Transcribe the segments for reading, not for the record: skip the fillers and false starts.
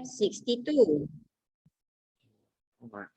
62. Right.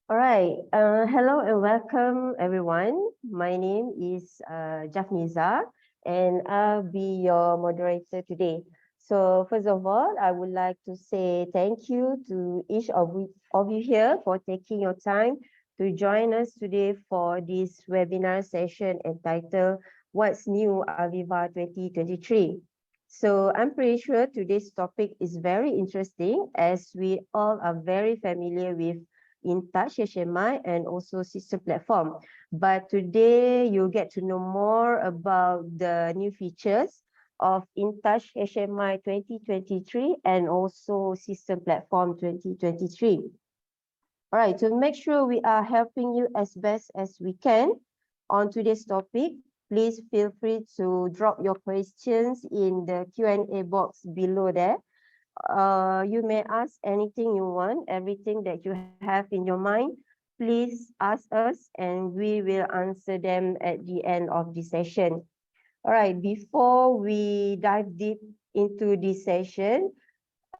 All right. Hello and welcome, everyone. My name is Jafniza, and I'll be your moderator today. So, first of all, I would like to say thank you to each of you here for taking your time to join us today for this webinar session entitled What's New AVEVA 2023. So, I'm pretty sure today's topic is very interesting as we all are very familiar with InTouch HMI and also system platform. But today you get to know more about the new features of InTouch HMI 2023 and also system platform 2023. All right, to make sure we are helping you as best as we can on today's topic, please feel free to drop your questions in the Q&A box below there. You may ask anything you want, everything that you have in your mind. Please ask us and we will answer them at the end of the session. All right, before we dive deep into this session,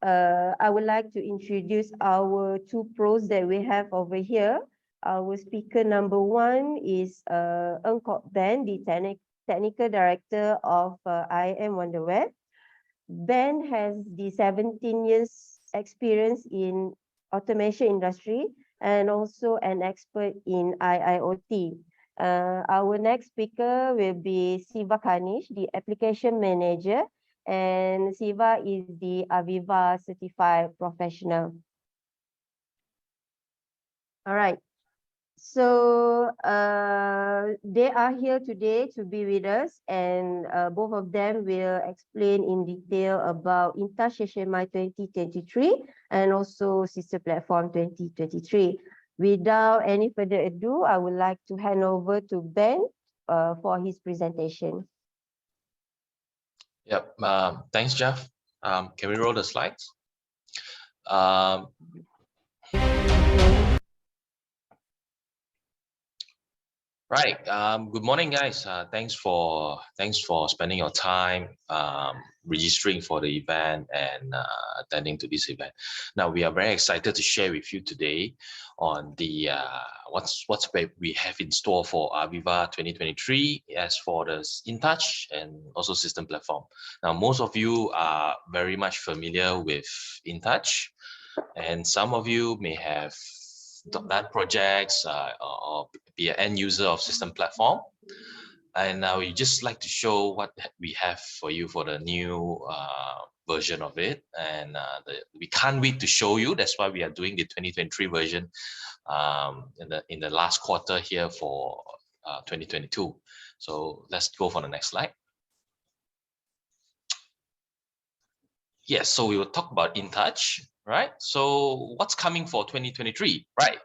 I would like to introduce our two pros that we have over here. Our speaker number one is Ng Kok Ben, the technical director of IM Wonderweb. Ben has the 17 years experience in automation industry and also an expert in IIoT. Our next speaker will be Siva Kanish, the application manager, and Siva is the AVEVA certified professional. All right. So they are here today to be with us, and both of them will explain in detail about InTouch HMI 2023 and also Sister Platform 2023. Without any further ado, I would like to hand over to Ben for his presentation. Yep. Thanks, Jeff. Can we roll the slides? Um, Right. Good morning, guys. Thanks for spending your time registering for the event and attending to this event. Now we are very excited to share with you today on the what's we have in store for AVEVA 2023 as for the InTouch and also system platform. Now most of you are very much familiar with InTouch, and some of you may have done projects or be an end user of system platform. And now we just like to show what we have for you for the new version of it. And we can't wait to show you. That's why we are doing the 2023 version in the last quarter here for 2022. So let's go for the next slide. Yes, so we will talk about InTouch, right? So what's coming for 2023, right?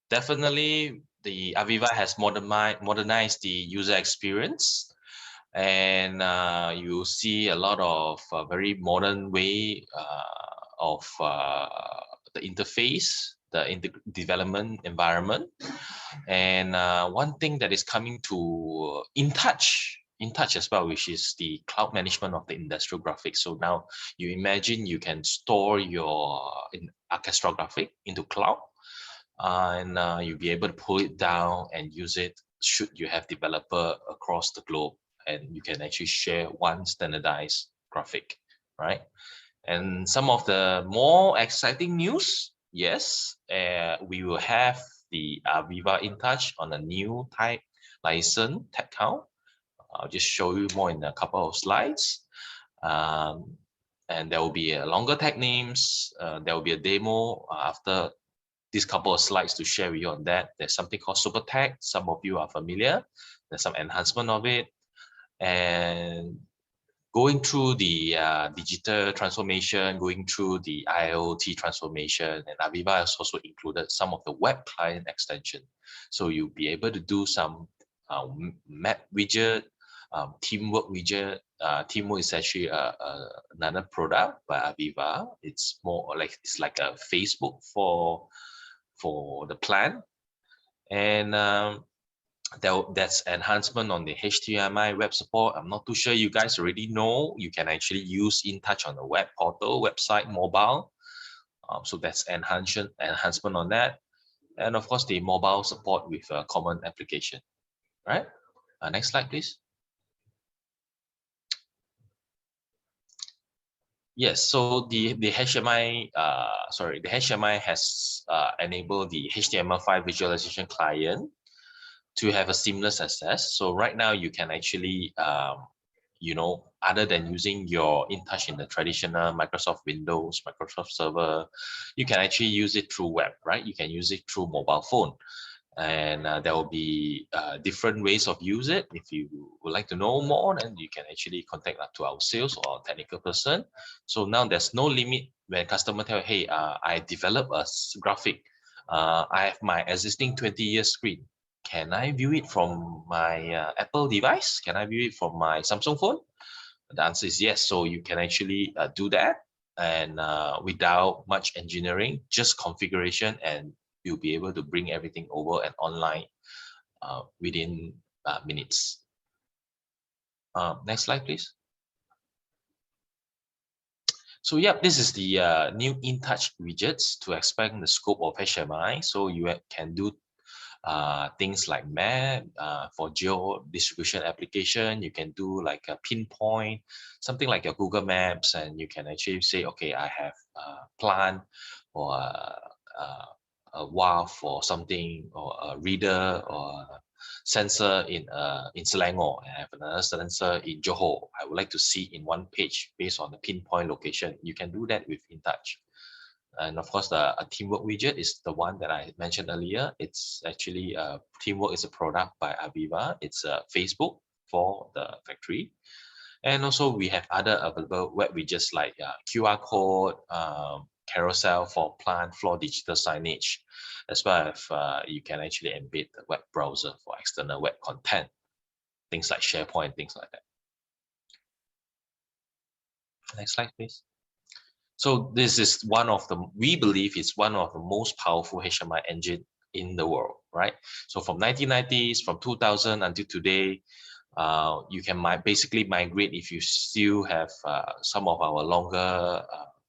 Definitely the AVEVA has modernized the user experience, and you see a lot of very modern way of the interface, the development environment. And one thing that is coming to InTouch as well, which is the cloud management of the industrial graphics. So now you imagine you can store your orchestral graphic into cloud, and you'll be able to pull it down and use it should you have developer across the globe, and you can actually share one standardized graphic, right? And some of the more exciting news, yes, we will have the AVEVA InTouch on a new type license tech count. I'll just show you more in a couple of slides. And there will be a longer tag names. There will be a demo after these couple of slides to share with you on that. There's something called Super Tag. Some of you are familiar. There's some enhancement of it. And going through the digital transformation, going through the IoT transformation, and AVEVA has also included some of the web client extension. So you'll be able to do some map widget, teamwork widget. Teamwork is actually another product by AVEVA. It's more like it's like a Facebook for the plan, and that's enhancement on the HTML web support. I'm not too sure you guys already know you can actually use InTouch on the web portal, website, mobile. So that's enhancement on that. and of course the mobile support with a common application, right? Next slide, please. Yes, so the HMI the HMI has enabled the HTML5 visualization client to have a seamless access. So right now you can actually you know, other than using your InTouch in the traditional Microsoft Windows, Microsoft Server, you can actually use it through web, right? You can use it through mobile phone. And there will be different ways of use it. If you would like to know more, then you can actually contact up to our sales or our technical person. So now there's no limit when customer tell, hey, I develop a graphic. I have my existing 20-year screen. Can I view it from my Apple device? Can I view it from my Samsung phone? The answer is yes. So you can actually do that, and without much engineering, just configuration, and you'll be able to bring everything over and online within minutes. Next slide, please. So yeah, this is the new InTouch widgets to expand the scope of HMI. So you can do things like map for geo distribution application. You can do like a pinpoint, something like your Google Maps, and you can actually say, okay, I have a plant or a WAF or something, or a reader or a sensor in Selangor. I have another sensor in Johor. I would like to see in one page based on the pinpoint location. You can do that with InTouch. And of course, the Teamwork widget is the one that I mentioned earlier. It's actually Teamwork is a product by AVEVA. It's Facebook for the factory. And also we have other available web widgets like QR code, carousel for plant floor digital signage, as well as you can actually embed the web browser for external web content, things like SharePoint, things like that. Next slide, please. So this is one of the, we believe it's one of the most powerful HMI engine in the world, right? So from 1990s, from 2000 until today, you can basically migrate if you still have some of our longer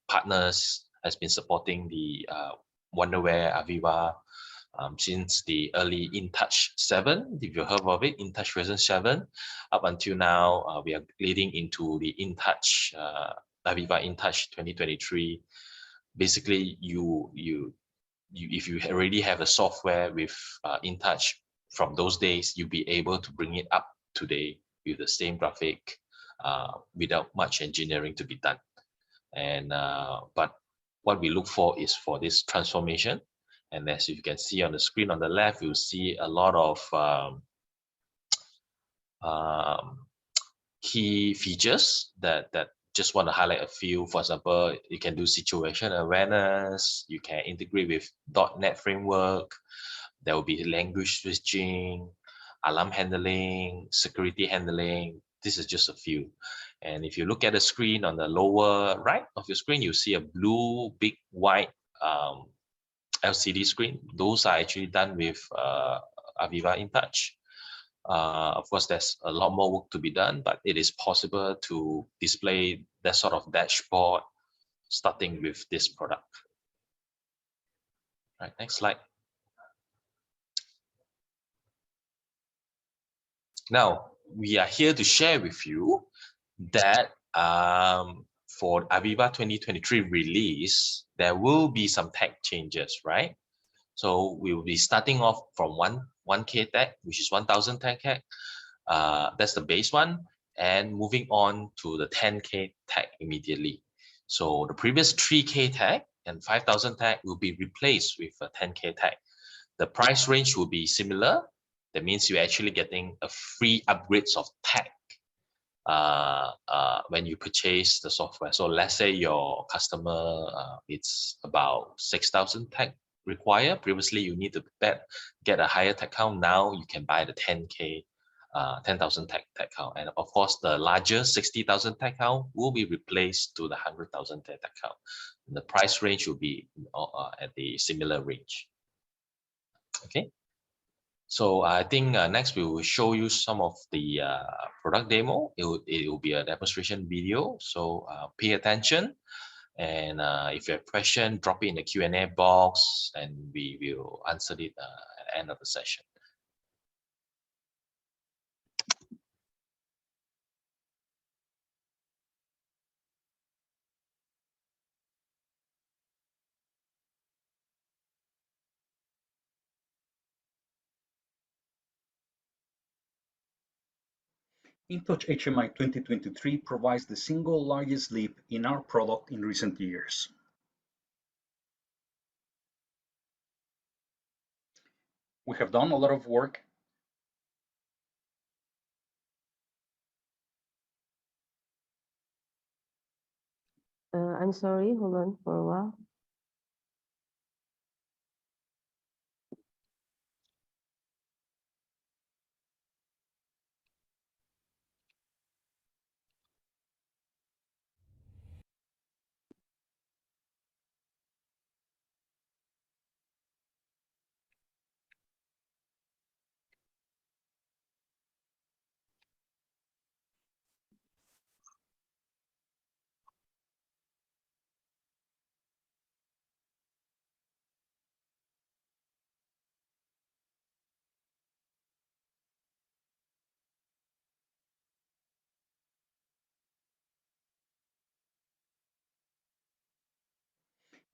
partners has been supporting the Wonderware AVEVA since the early InTouch 7. If you heard of it, InTouch version 7, up until now, we are leading into the InTouch AVEVA InTouch 2023. Basically, if you already have a software with InTouch from those days, you'll be able to bring it up today with the same graphic without much engineering to be done. And but what we look for is for this transformation. And as you can see on the screen on the left, you'll see a lot of key features that just want to highlight a few. For example, you can do situation awareness, you can integrate with .NET framework, there will be language switching, alarm handling, security handling. This is just a few. And if you look at the screen on the lower right of your screen, you see a blue, big, white LCD screen. Those are actually done with AVEVA InTouch. Of course, there's a lot more work to be done, but it is possible to display that sort of dashboard starting with this product. Right, next slide. Now, we are here to share with you that for AVEVA 2023 release, there will be some tech changes, right? So we will be starting off from 1K tag, which is 1000 tag. That's the base one, and moving on to the 10K tag immediately. So the previous 3K tag and 5000 tag will be replaced with a 10K tag. The price range will be similar. That means you're actually getting a free upgrades of tag when you purchase the software. So let's say your customer, it's about 6,000 tag required. Previously, you need to get a higher tag count. Now you can buy the 10K, 10,000 tag count. And of course, the larger 60,000 tag count will be replaced to the 100,000 tag count. And the price range will be at the similar range. Okay. So I think next we will show you some of the product demo. It will be a demonstration video. So pay attention And if you have a question, drop it in the Q&A box and we will answer it at the end of the session. InTouch HMI 2023 provides the single largest leap in our product in recent years. We have done a lot of work. I'm sorry, hold on for a while.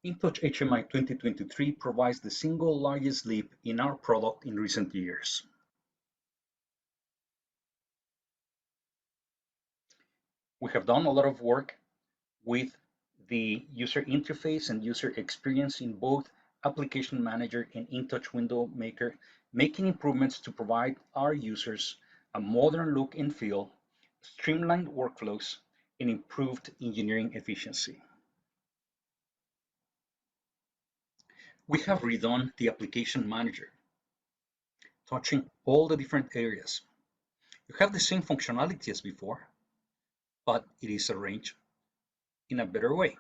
InTouch HMI 2023 provides the single largest leap in our product in recent years. We have done a lot of work with the user interface and user experience in both Application Manager and InTouch Window Maker, making improvements to provide our users a modern look and feel, streamlined workflows, and improved engineering efficiency. We have redone the Application Manager, touching all the different areas. You have the same functionality as before, but it is arranged in a better way.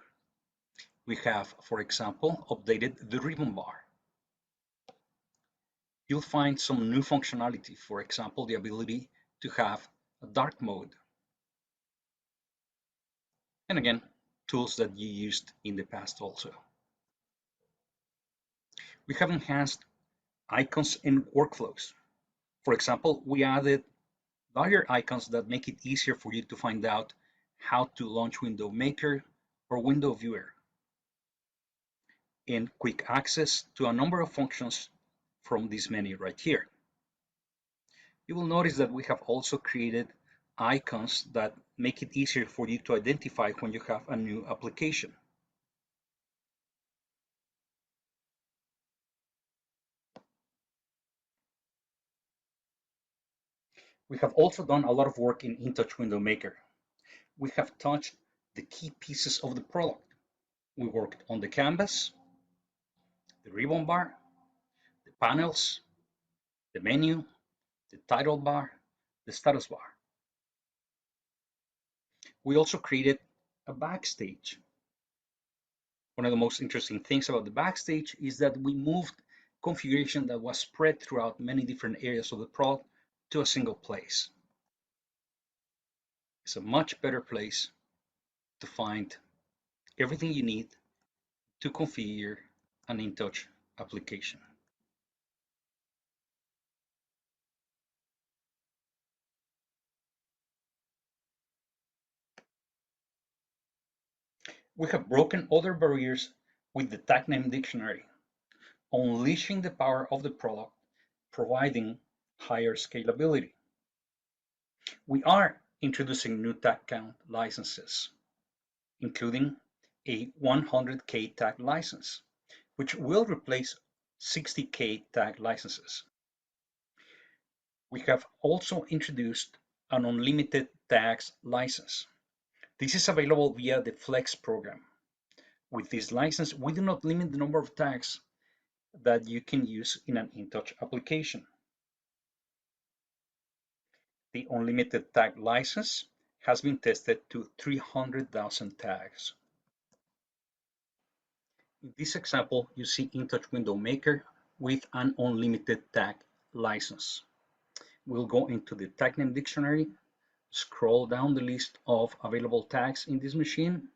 We have, for example, updated the ribbon bar. You'll find some new functionality, for example, the ability to have a dark mode. And again, tools that you used in the past also. We have enhanced icons and workflows. For example, we added larger icons that make it easier for you to find out how to launch Window Maker or Window Viewer, and quick access to a number of functions from this menu right here. You will notice that we have also created icons that make it easier for you to identify when you have a new application. We have also done a lot of work in InTouch Window Maker. We have touched the key pieces of the product. We worked on the canvas, the ribbon bar, the panels, the menu, the title bar, the status bar. We also created a backstage. One of the most interesting things about the backstage is that we moved configuration that was spread throughout many different areas of the product to a single place. It's a much better place to find everything you need to configure an InTouch application. We have broken other barriers with the tag name dictionary, unleashing the power of the product, providing higher scalability. We are introducing new tag count licenses, including a 100K tag license, which will replace 60K tag licenses. We have also introduced an unlimited tags license. This is available via the Flex program. With this license, we do not limit the number of tags that you can use in an InTouch application. The unlimited tag license has been tested to 300,000 tags. In this example, you see InTouch Window Maker with an unlimited tag license. We'll go into the tag name dictionary, scroll down the list of available tags in this machine,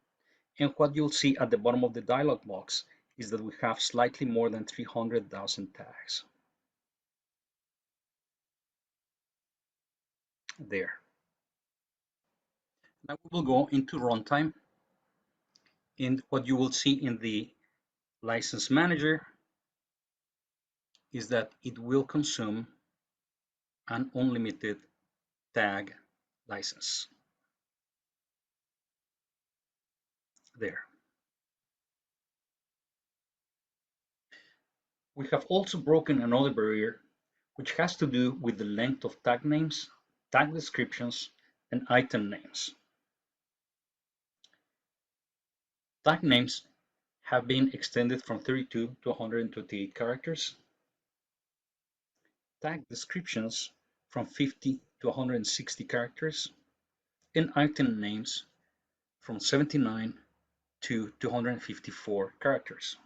And what you'll see at the bottom of the dialog box is that we have slightly more than 300,000 tags. There. Now we will go into runtime, and what you will see in the license manager is that it will consume an unlimited tag license. There. We have also broken another barrier, which has to do with the length of tag names, tag descriptions, and item names. Tag names have been extended from 32 to 128 characters. Tag descriptions from 50 to 160 characters, and item names from 79 to 254 characters.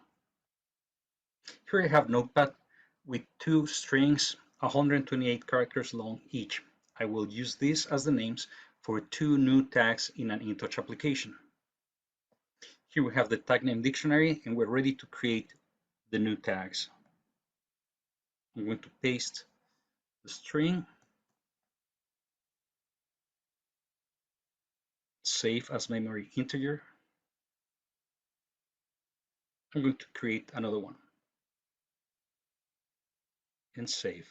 Here I have Notepad with two strings 128 characters long each. I will use this as the names for two new tags in an InTouch application. Here we have the tag name dictionary, and we're ready to create the new tags. I'm going to paste the string, save as memory integer. I'm going to create another one and save.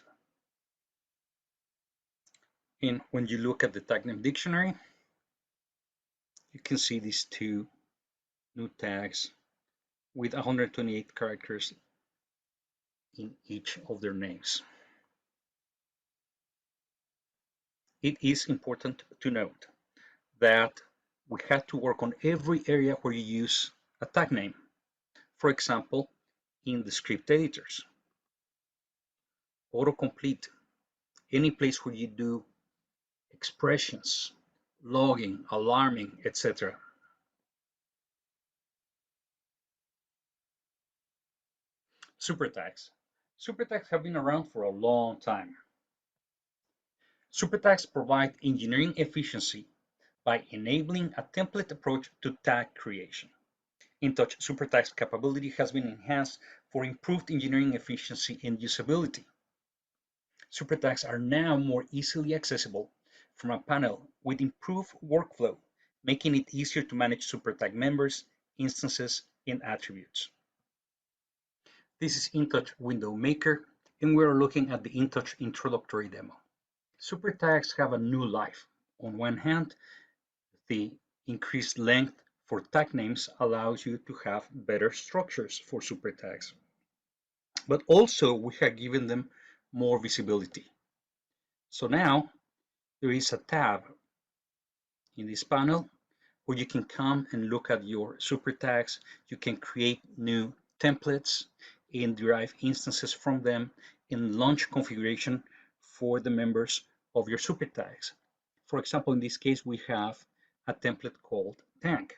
And when you look at the tag name dictionary, you can see these two new tags with 128 characters in each of their names. It is important to note that we had to work on every area where you use a tag name. For example, in the script editors, autocomplete, any place where you do expressions, logging, alarming, etc. Super tags. Super tags have been around for a long time. Super tags provide engineering efficiency by enabling a template approach to tag creation. InTouch super tags capability has been enhanced for improved engineering efficiency and usability. Super tags are now more easily accessible from a panel with improved workflow, making it easier to manage super tag members, instances, and attributes. This is InTouch Window Maker, and we're looking at the InTouch introductory demo. Super tags have a new life. On one hand, the increased length for tag names allows you to have better structures for super tags. But also we have given them more visibility. So now there is a tab in this panel where you can come and look at your super tags. You can create new templates and derive instances from them and launch configuration for the members of your super tags. For example, in this case, we have a template called tank.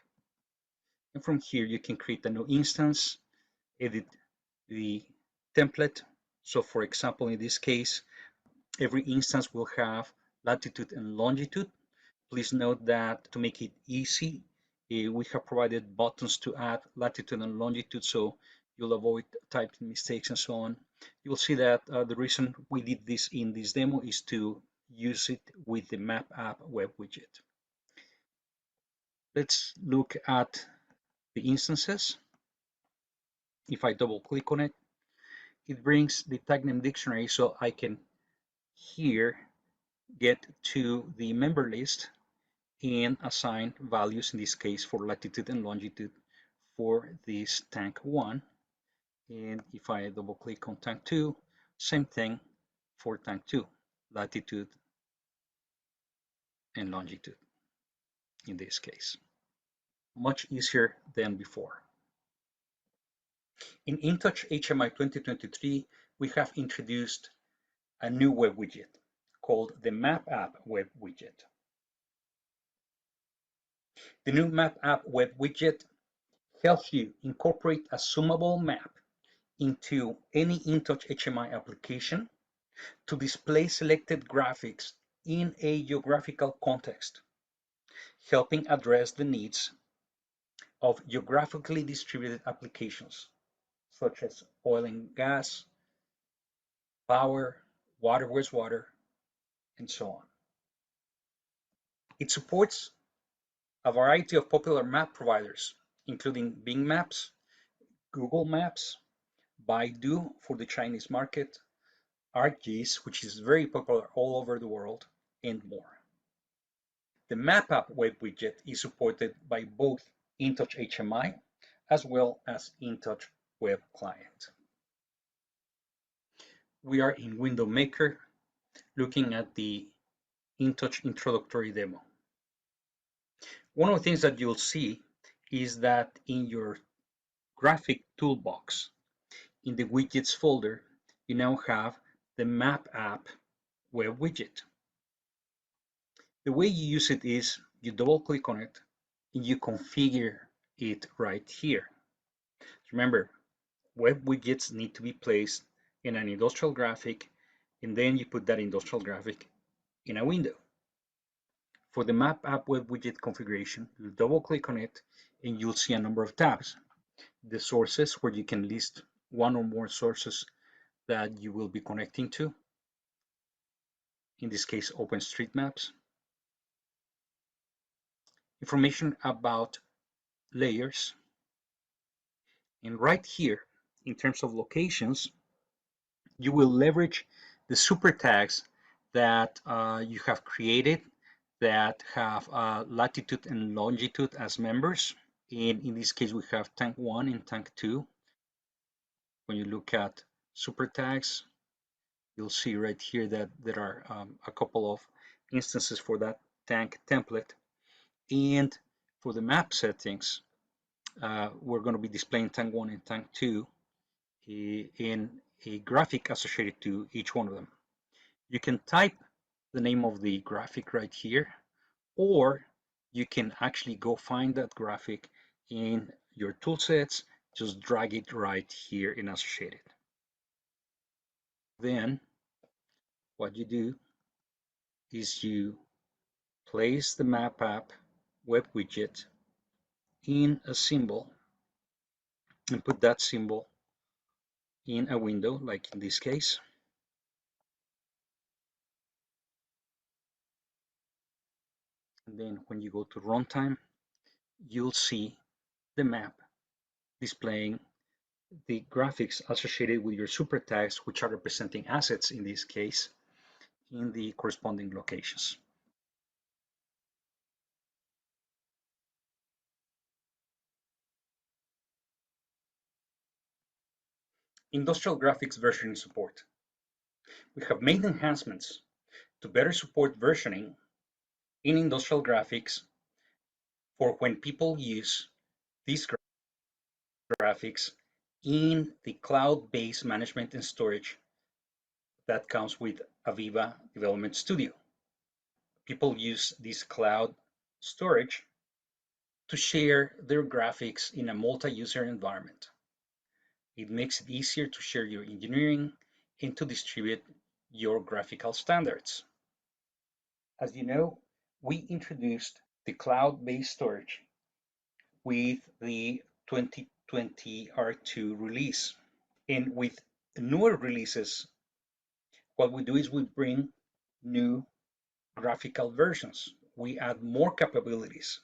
And from here, you can create a new instance, edit the template. So for example, in this case, every instance will have latitude and longitude. Please note that to make it easy, we have provided buttons to add latitude and longitude, so you'll avoid typing mistakes and so on. You'll see that the reason we did this in this demo is to use it with the Map App web widget. Let's look at the instances. If I double click on it, it brings the tag name dictionary, so I can here get to the member list and assign values, in this case for latitude and longitude for this tank 1. And if I double click on tank 2, same thing for tank 2, latitude and longitude in this case. Much easier than before. In InTouch HMI 2023, we have introduced a new web widget called the Map App web widget. The new Map App web widget helps you incorporate a zoomable map into any InTouch HMI application to display selected graphics in a geographical context, helping address the needs of geographically distributed applications, such as oil and gas, power, water, wastewater, and so on. It supports a variety of popular map providers, including Bing Maps, Google Maps, Baidu for the Chinese market, ArcGIS, which is very popular all over the world, and more. The Map app web widget is supported by both InTouch HMI as well as InTouch Web Client. We are in Window Maker looking at the InTouch introductory demo. One of the things that you'll see is that in your graphic toolbox, in the widgets folder, you now have the Map app web widget. The way you use it is you double click on it and you configure it right here. Remember, web widgets need to be placed in an industrial graphic, and then you put that industrial graphic in a window. For the Map app web widget configuration, you double click on it and you'll see a number of tabs. The sources, where you can list one or more sources that you will be connecting to. In this case, OpenStreetMaps. Information about layers. And right here, in terms of locations, you will leverage the super tags that you have created that have latitude and longitude as members. And in this case, we have tank 1 and tank 2. When you look at super tags, you'll see right here that there are a couple of instances for that tank template. And for the map settings, we're going to be displaying tank 1 and tank 2 in a graphic associated to each one of them. You can type the name of the graphic right here, or you can actually go find that graphic in your toolsets, just drag it right here and associate it. Then what you do is you place the Map app web widget in a symbol and put that symbol in a window, like in this case. And then when you go to runtime, you'll see the map displaying the graphics associated with your super tags, which are representing assets in this case, in the corresponding locations. Industrial graphics versioning support. We have made enhancements to better support versioning in industrial graphics for when people use these graphics in the cloud-based management and storage that comes with AVEVA Development Studio. People use this cloud storage to share their graphics in a multi-user environment. It makes it easier to share your engineering and to distribute your graphical standards. As you know, we introduced the cloud-based storage with the 2020 R2 release. And with newer releases, what we do is we bring new graphical versions. We add more capabilities.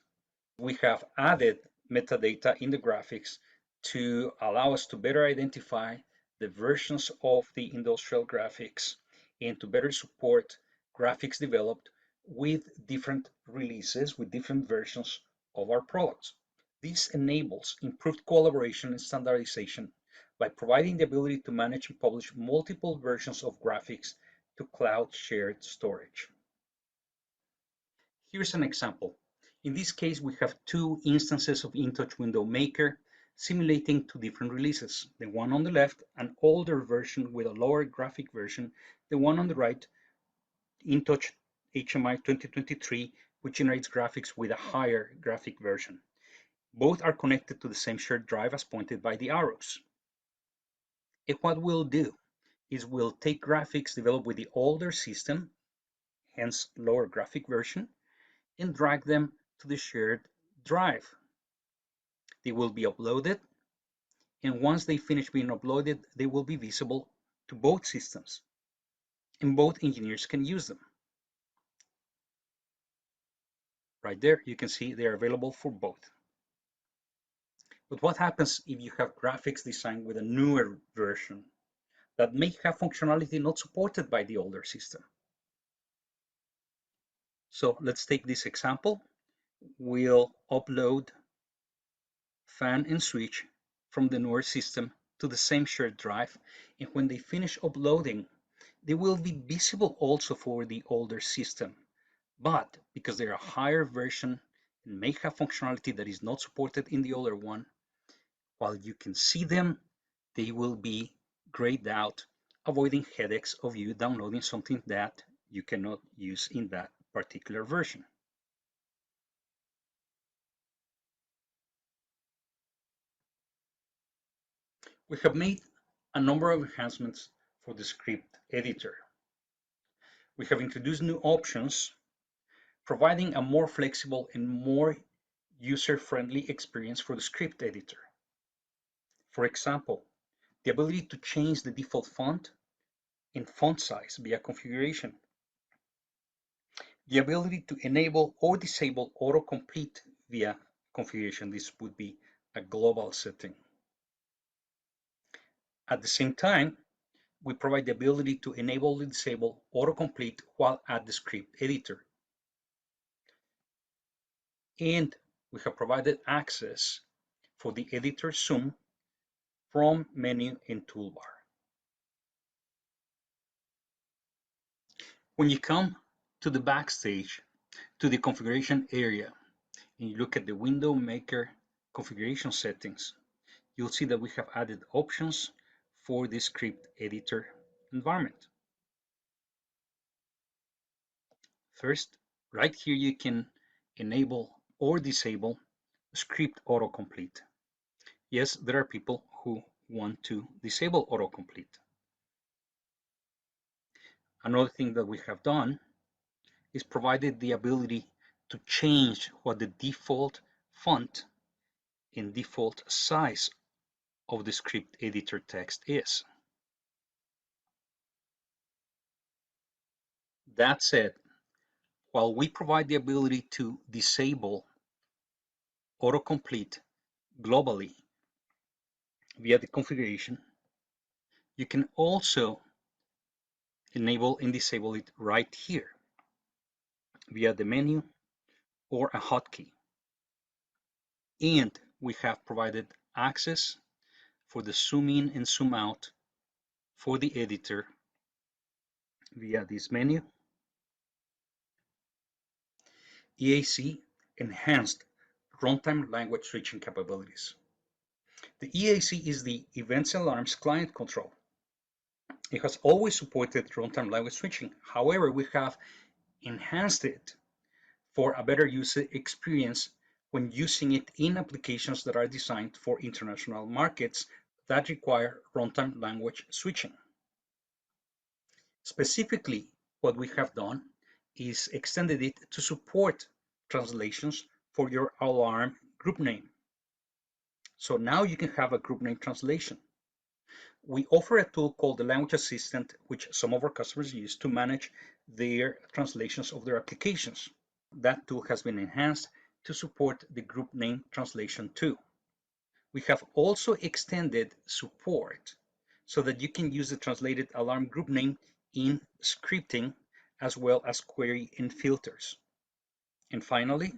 We have added metadata in the graphics to allow us to better identify the versions of the industrial graphics and to better support graphics developed with different releases, with different versions of our products. This enables improved collaboration and standardization by providing the ability to manage and publish multiple versions of graphics to cloud shared storage. Here's an example. In this case, we have two instances of InTouch Window Maker simulating two different releases. The one on the left, an older version with a lower graphic version. The one on the right, InTouch HMI 2023, which generates graphics with a higher graphic version. Both are connected to the same shared drive as pointed by the arrows. And what we'll do is we'll take graphics developed with the older system, hence lower graphic version, and drag them to the shared drive. They will be uploaded, and once they finish being uploaded, they will be visible to both systems, and both engineers can use them. Right there, you can see they're available for both. But what happens if you have graphics designed with a newer version that may have functionality not supported by the older system? So let's take this example. We'll upload fan and switch from the newer system to the same shared drive, and when they finish uploading, they will be visible also for the older system. But because they're a higher version and may have functionality that is not supported in the older one, while you can see them, they will be grayed out, avoiding headaches of you downloading something that you cannot use in that particular version. We have made a number of enhancements for the script editor. We have introduced new options, providing a more flexible and more user-friendly experience for the script editor. For example, the ability to change the default font and font size via configuration. The ability to enable or disable autocomplete via configuration. This would be a global setting. At the same time, we provide the ability to enable or disable autocomplete while at the script editor. And we have provided access for the editor zoom from menu and toolbar. When you come to the backstage, to the configuration area, and you look at the window maker configuration settings, you'll see that we have added options for the script editor environment. First, right here you can enable or disable script autocomplete. Yes, there are people who want to disable autocomplete. Another thing that we have done is provided the ability to change what the default font and default size of the script editor text is. That said, while we provide the ability to disable autocomplete globally via the configuration, you can also enable and disable it right here via the menu or a hotkey. And we have provided access for the zoom in and zoom out for the editor via this menu. EAC enhanced runtime language switching capabilities. The EAC is the Events and Alarms Client Control. It has always supported runtime language switching. However, we have enhanced it for a better user experience when using it in applications that are designed for international markets that require runtime language switching. Specifically, what we have done is extended it to support translations for your alarm group name. So now you can have a group name translation. We offer a tool called the Language Assistant, which some of our customers use to manage their translations of their applications. That tool has been enhanced to support the group name translation too. We have also extended support so that you can use the translated alarm group name in scripting as well as query and filters. And finally,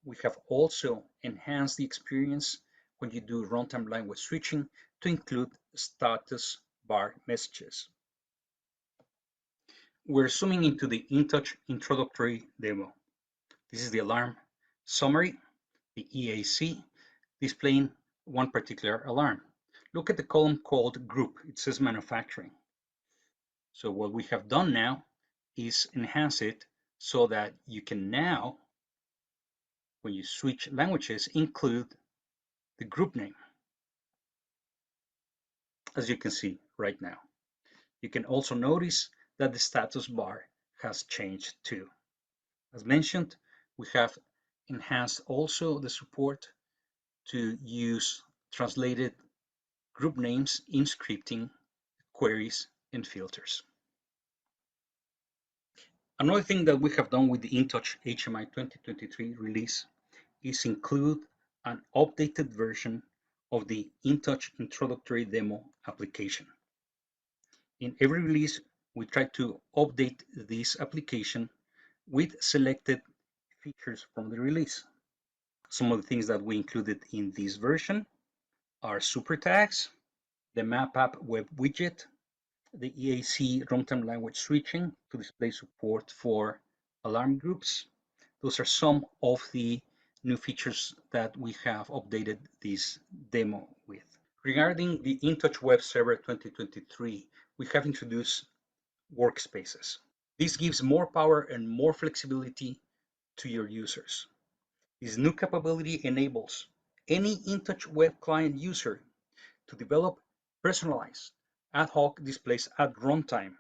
we have also enhanced the experience when you do runtime language switching to include status bar messages. We're zooming into the InTouch introductory demo. This is the alarm summary, the EAC, displaying one particular alarm. Look at the column called Group. It says Manufacturing. So what we have done now is enhance it so that you can now, when you switch languages, include the group name, as you can see right now. You can also notice that the status bar has changed too. As mentioned, we have enhanced also the support to use translated group names in scripting, queries, and filters. Another thing that we have done with the InTouch HMI 2023 release is include an updated version of the InTouch introductory demo application. In every release, we try to update this application with selected features from the release. Some of the things that we included in this version are super tags, the map app web widget, the EAC runtime language switching to display support for alarm groups. Those are some of the new features that we have updated this demo with. Regarding the InTouch Web Server 2023, we have introduced workspaces. This gives more power and more flexibility to your users. This new capability enables any InTouch web client user to develop personalized ad hoc displays at runtime,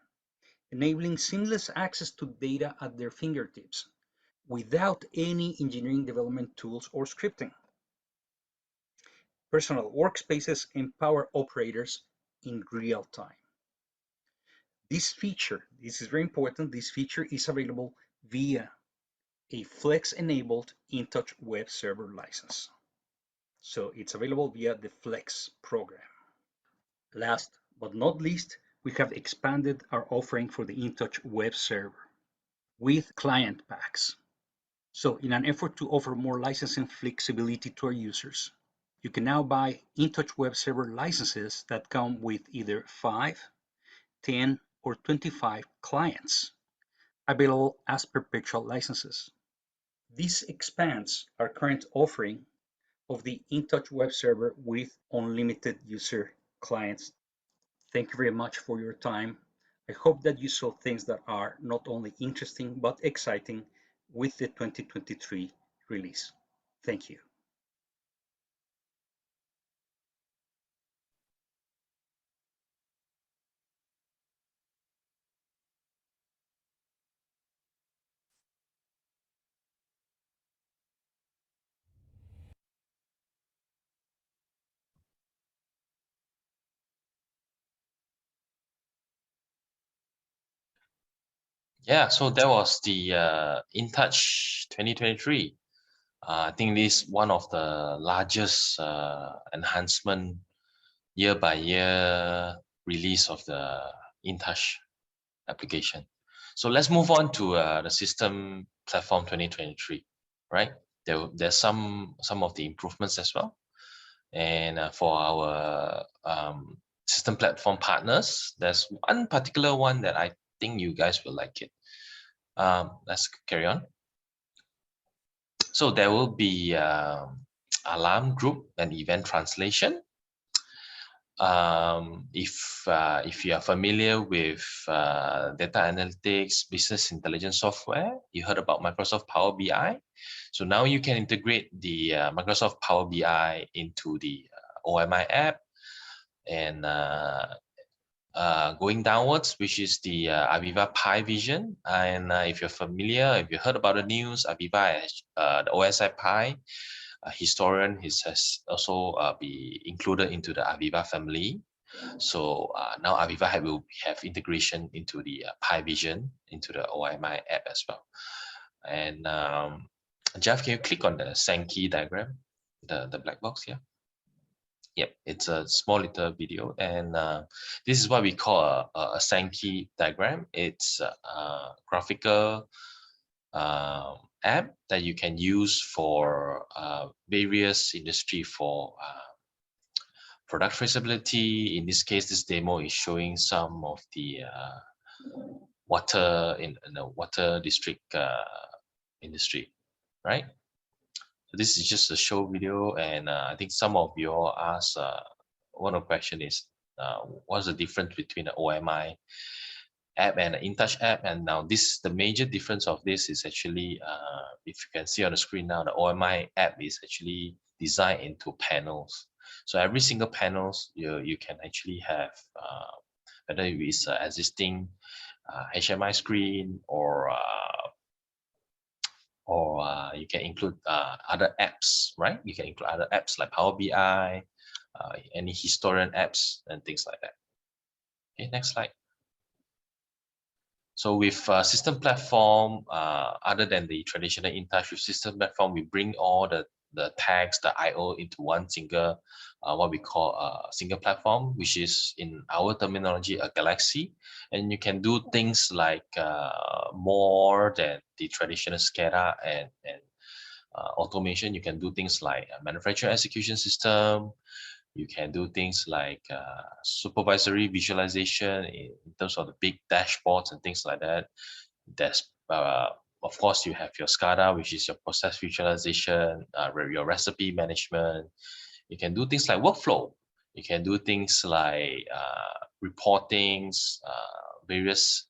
enabling seamless access to data at their fingertips without any engineering development tools or scripting. Personal workspaces empower operators in real time. This feature, this is very important, this feature is available via a Flex-enabled InTouch web server license. So it's available via the Flex program. Last but not least, we have expanded our offering for the InTouch web server with client packs. So in an effort to offer more licensing flexibility to our users, you can now buy InTouch web server licenses that come with either 5, 10, or 25 clients, available as perpetual licenses. This expands our current offering of the InTouch web server with unlimited user clients. Thank you very much for your time. I hope that you saw things that are not only interesting but exciting with the 2023 release. Thank you. Yeah, so that was the InTouch 2023. I think this is one of the largest enhancement year by year release of the InTouch application. So let's move on to the system platform 2023, right? There's some of the improvements as well. And for our system platform partners, there's one particular one that I think you guys will like it. Let's carry on. So there will be alarm group and event translation. If you are familiar with data analytics, business intelligence software, you heard about Microsoft Power BI. So now you can integrate the Microsoft Power BI into the OMI app, and going downwards, which is the AVEVA Pi Vision. And if you're familiar, if you heard about the news, AVEVA, the OSI Pi historian, has also be included into the AVEVA family. So now AVEVA will have integration into the Pi Vision, into the OMI app as well. And Jeff, can you click on the Sankey diagram, the black box here? Yep, it's a small little video, and this is what we call a Sankey diagram. It's a graphical app that you can use for various industry for product traceability. In this case, this demo is showing some of the water in the water district industry, right? So this is just a show video, and I think some of you all asked, one of the question is, what's the difference between the OMI app and the InTouch app? And now this, the major difference of this is actually, if you can see on the screen now, the OMI app is actually designed into panels. So every single panels you can actually have, whether it's existing HMI screen or or you can include other apps, right? You can include other apps like Power BI, any historian apps and things like that. Okay, next slide. So with system platform, other than the traditional InTouch, with system platform, we bring all the tags, the IO into one single, what we call a single platform, which is in our terminology, a galaxy. And you can do things like more than the traditional SCADA and automation. You can do things like a manufacturing execution system. You can do things like supervisory visualization in terms of the big dashboards and things like that. There's, of course, you have your SCADA, which is your process visualization, your recipe management. You can do things like workflow. You can do things like reportings, various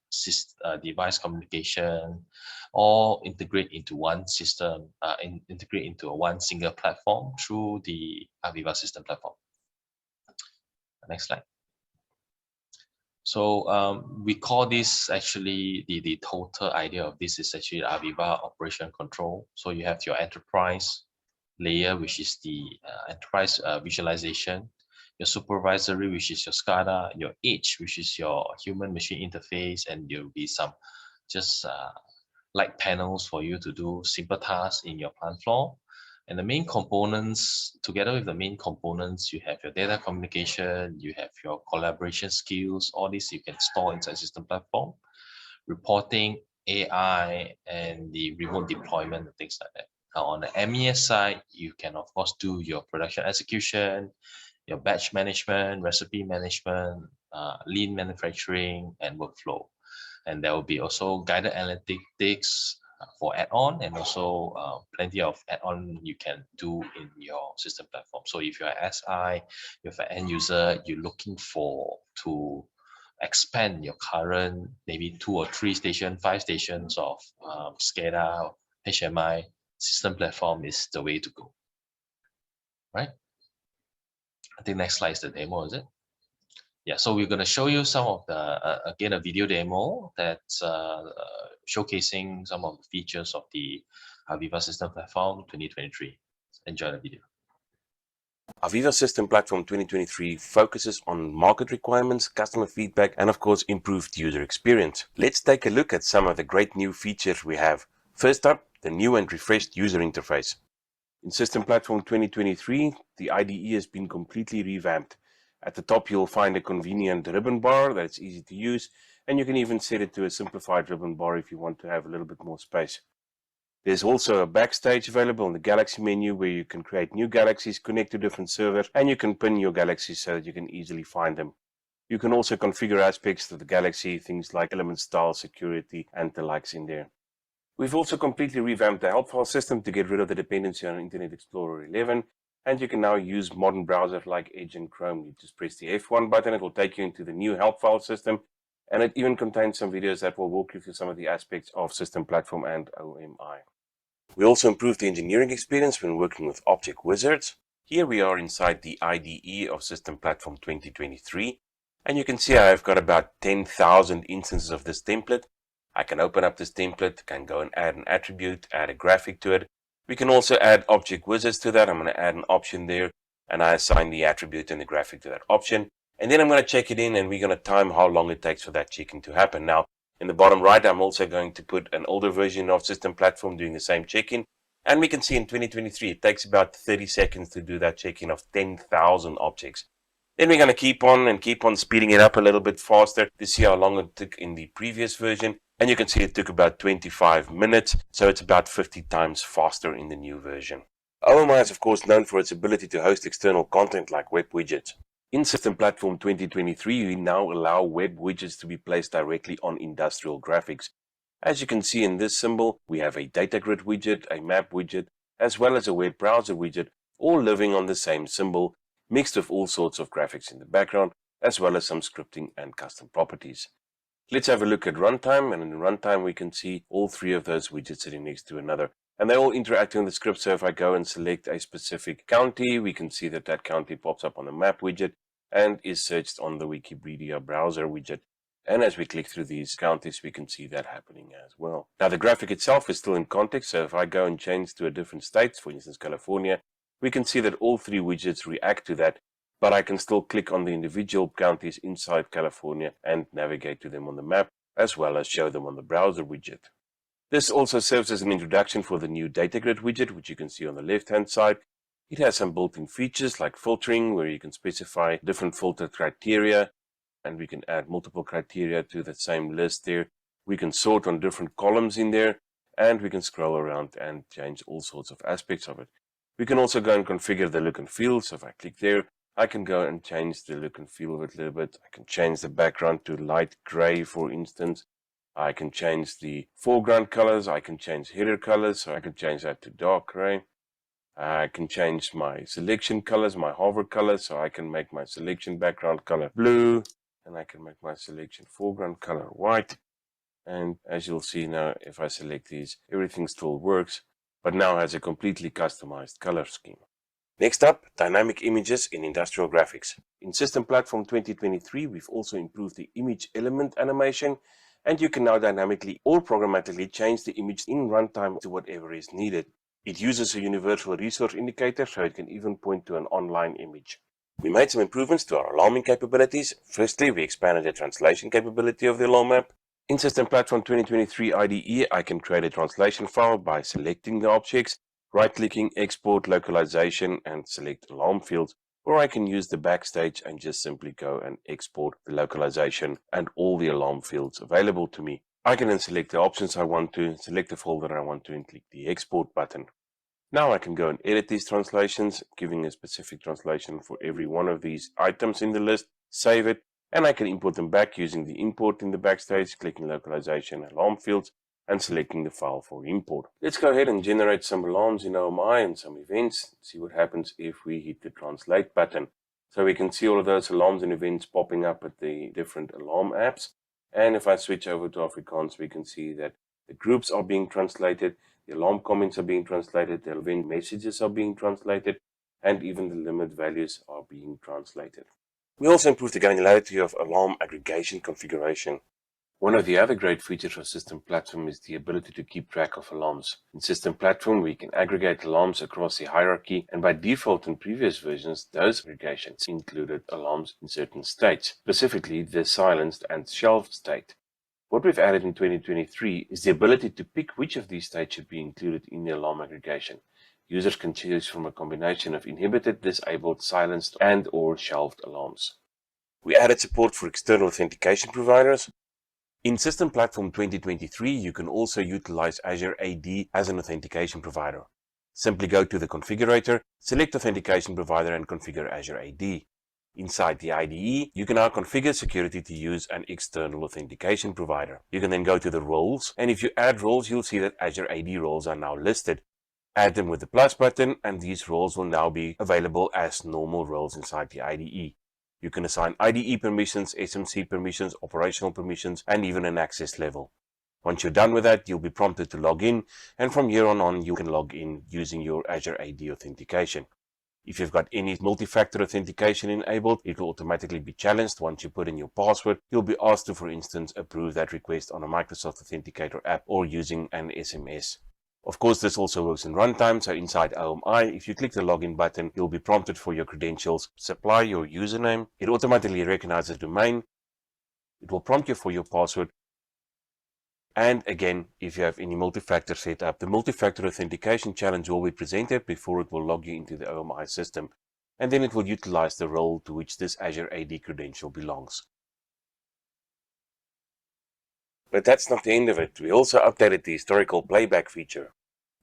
device communication, all integrate into one system, integrate into one single platform through the AVEVA system platform. Next slide. So we call this actually the total idea of this is actually AVEVA operation control. So you have your enterprise layer, which is the enterprise visualization, your supervisory, which is your SCADA, your edge, which is your human machine interface, and there'll be some just light panels for you to do simple tasks in your plant floor. And the main components, together with the main components, you have your data communication, you have your collaboration skills, all this you can store inside system platform, reporting, AI, and the remote deployment and things like that. Now on the MES side, you can of course do your production execution, your batch management, recipe management, lean manufacturing, and workflow. And there will be also guided analytics for add-on, and also plenty of add-on you can do in your system platform. So if you're an SI, if you're an end user, you're looking to expand your current maybe 2 or 3 station, 5 stations of SCADA, HMI, system platform is the way to go, right? I think next slide is the demo, is it? Yeah, so we're going to show you some of the, again, a video demo that's showcasing some of the features of the AVEVA System Platform 2023. Enjoy the video. AVEVA System Platform 2023 focuses on market requirements, customer feedback, and of course, improved user experience. Let's take a look at some of the great new features we have. First up, the new and refreshed user interface. In System Platform 2023, the IDE has been completely revamped. At the top, you'll find a convenient ribbon bar that's easy to use, and you can even set it to a simplified ribbon bar if you want to have a little bit more space. There's also a backstage available in the Galaxy menu where you can create new galaxies, connect to different servers, and you can pin your galaxies so that you can easily find them. You can also configure aspects of the Galaxy, things like element style, security, and the likes in there. We've also completely revamped the help file system to get rid of the dependency on Internet Explorer 11, and you can now use modern browsers like Edge and Chrome. You just press the F1 button, it will take you into the new help file system, and it even contains some videos that will walk you through some of the aspects of System Platform and OMI. We also improved the engineering experience when working with object wizards. Here we are inside the IDE of System Platform 2023, and you can see I've got about 10,000 instances of this template. I can open up this template, can go and add an attribute, add a graphic to it. We can also add object wizards to that. I'm going to add an option there, and I assign the attribute and the graphic to that option. And then I'm going to check it in, and we're going to time how long it takes for that check-in to happen. Now, in the bottom right, I'm also going to put an older version of System Platform doing the same check-in. And we can see in 2023, it takes about 30 seconds to do that check-in of 10,000 objects. Then we're going to keep on speeding it up a little bit faster to see how long it took in the previous version. And you can see it took about 25 minutes, so it's about 50 times faster in the new version. OMI is of course known for its ability to host external content like web widgets. In System Platform 2023, we now allow web widgets to be placed directly on industrial graphics. As you can see in this symbol, we have a data grid widget, a map widget, as well as a web browser widget, all living on the same symbol, mixed with all sorts of graphics in the background, as well as some scripting and custom properties. Let's have a look at runtime, and in runtime we can see all 3 of those widgets sitting next to another. And they're all interacting with the script, so if I go and select a specific county, we can see that that county pops up on the map widget and is searched on the Wikipedia browser widget. And as we click through these counties, we can see that happening as well. Now the graphic itself is still in context, so if I go and change to a different state, for instance California, we can see that all three widgets react to that, but I can still click on the individual counties inside California and navigate to them on the map, as well as show them on the browser widget. This also serves as an introduction for the new data grid widget, which you can see on the left-hand side. It has some built-in features like filtering, where you can specify different filter criteria, and we can add multiple criteria to that same list there. We can sort on different columns in there, and we can scroll around and change all sorts of aspects of it. We can also go and configure the look and feel. So if I click there, I can go and change the look and feel of it a little bit. I can change the background to light gray, for instance. I can change the foreground colors. I can change header colors. So I can change that to dark gray. I can change my selection colors, my hover colors. So I can make my selection background color blue, and I can make my selection foreground color white. And as you'll see now, if I select these, everything still works, but now has a completely customized color scheme. Next up, dynamic images in industrial graphics. In System Platform 2023, we've also improved the image element animation, and you can now dynamically or programmatically change the image in runtime to whatever is needed. It uses a universal resource indicator, so it can even point to an online image. We made some improvements to our alarming capabilities. Firstly, we expanded the translation capability of the alarm map. In System Platform 2023 IDE, I can create a translation file by selecting the objects, right-clicking, export, localization, and select alarm fields, or I can use the backstage and just simply go and export the localization and all the alarm fields available to me. I can then select the options I want to, select the folder I want to, and click the export button. Now I can go and edit these translations, giving a specific translation for every one of these items in the list, save it, and I can import them back using the import in the backstage, clicking localization alarm fields, and selecting the file for import. Let's go ahead and generate some alarms in OMI and some events, see what happens if we hit the translate button. So we can see all of those alarms and events popping up at the different alarm apps. And if I switch over to Afrikaans, we can see that the groups are being translated, the alarm comments are being translated, the event messages are being translated, and even the limit values are being translated. We also improved the granularity of alarm aggregation configuration. One of the other great features of System Platform is the ability to keep track of alarms. In System Platform, we can aggregate alarms across the hierarchy, and by default in previous versions, those aggregations included alarms in certain states, specifically the silenced and shelved state. What we've added in 2023 is the ability to pick which of these states should be included in the alarm aggregation. Users can choose from a combination of inhibited, disabled, silenced, and/or shelved alarms. We added support for external authentication providers. In System Platform 2023, you can also utilize Azure AD as an authentication provider. Simply go to the configurator, select authentication provider, and configure Azure AD. Inside the IDE, you can now configure security to use an external authentication provider. You can then go to the roles, and if you add roles, you'll see that Azure AD roles are now listed. Add them with the plus button, and these roles will now be available as normal roles inside the IDE. You can assign IDE permissions, SMC permissions, operational permissions, and even an access level. Once you're done with that, you'll be prompted to log in, and from here on you can log in using your Azure AD authentication. If you've got any multi-factor authentication enabled, it will automatically be challenged. Once you put in your password, you'll be asked to, for instance, approve that request on a Microsoft Authenticator app or using an SMS. Of course, this also works in runtime, so inside OMI, if you click the login button, you'll be prompted for your credentials. Supply your username. It automatically recognizes the domain. It will prompt you for your password. And again, if you have any multi-factor set up, the multi-factor authentication challenge will be presented before it will log you into the OMI system, and then it will utilize the role to which this Azure AD credential belongs. But that's not the end of it. We also updated the historical playback feature.